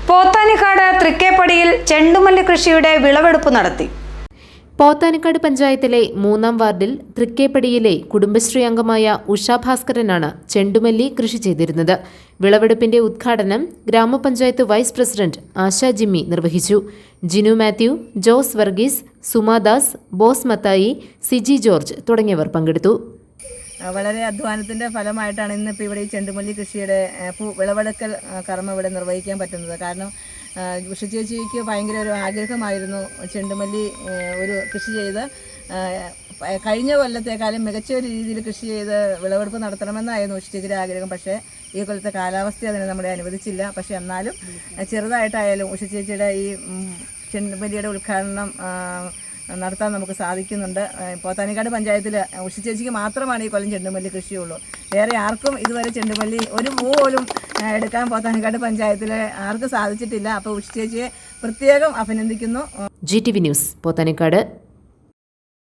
പോത്താനിക്കാട് തൃക്കേപ്പടിയിൽ ചെണ്ടുമല്ലി കൃഷിയുടെ വിളവെടുപ്പ് നടത്തി. പോത്താനിക്കാട് പഞ്ചായത്തിലെ 3-ാം വാർഡിൽ തൃക്കേപ്പടിയിലെ കുടുംബശ്രീ അംഗമായ ഉഷാ ഭാസ്കരനാണ് ചെണ്ടുമല്ലി കൃഷി ചെയ്തിരുന്നത്. വിളവെടുപ്പിന്റെ ഉദ്ഘാടനം ഗ്രാമപഞ്ചായത്ത് വൈസ് പ്രസിഡന്റ് ആശ ജിമ്മി നിർവഹിച്ചു. ജിനു മാത്യു, ജോസ് വർഗീസ്, സുമാദാസ്, ബോസ് മത്തായി, സിജി ജോർജ് തുടങ്ങിയവർ പങ്കെടുത്തു. വളരെ അധ്വാനത്തിൻ്റെ ഫലമായിട്ടാണ് ഇന്നിപ്പോൾ ഇവിടെ ഈ ചെണ്ടുമല്ലി കൃഷിയുടെ വിളവെടുക്കൽ കർമ്മം ഇവിടെ നിർവഹിക്കാൻ പറ്റുന്നത്. കാരണം ഉഷ ചേച്ചിക്ക് ഭയങ്കര ഒരു ആഗ്രഹമായിരുന്നു ചെണ്ടുമല്ലി ഒരു കൃഷി ചെയ്ത് കഴിഞ്ഞ കൊല്ലത്തേക്കാളും മികച്ച ഒരു രീതിയിൽ കൃഷി ചെയ്ത് വിളവെടുപ്പ് നടത്തണമെന്നായിരുന്നു ഉഷ ചേച്ചിയുടെ ആഗ്രഹം. പക്ഷേ ഈ കൊല്ലത്തെ കാലാവസ്ഥ അതിനെ നമ്മളെ അനുവദിച്ചില്ല. പക്ഷേ എന്നാലും ചെറുതായിട്ടായാലും ഉഷ ചേച്ചിയുടെ ഈ ചെണ്ടുമല്ലിയുടെ ഉദ്ഘാടനം നടത്താൻ നമുക്ക് സാധിക്കുന്നുണ്ട്. പോത്താനിക്കാട് പഞ്ചായത്തിൽ ഉഷ ചേച്ചിക്ക് മാത്രമാണ് ഈ കൊല്ലം ചെണ്ടുമല്ലി കൃഷിയുള്ളൂ. വേറെ ആർക്കും ഇതുവരെ ചെണ്ടുമല്ലി ഒരു പൂ പോലും എടുക്കാൻ പോത്താനിക്കാട് പഞ്ചായത്തിൽ ആർക്കും സാധിച്ചിട്ടില്ല. അപ്പോൾ ഉഷ ചേച്ചിയെ പ്രത്യേകം അഭിനന്ദിക്കുന്നു. GTV news, Pothanikkad.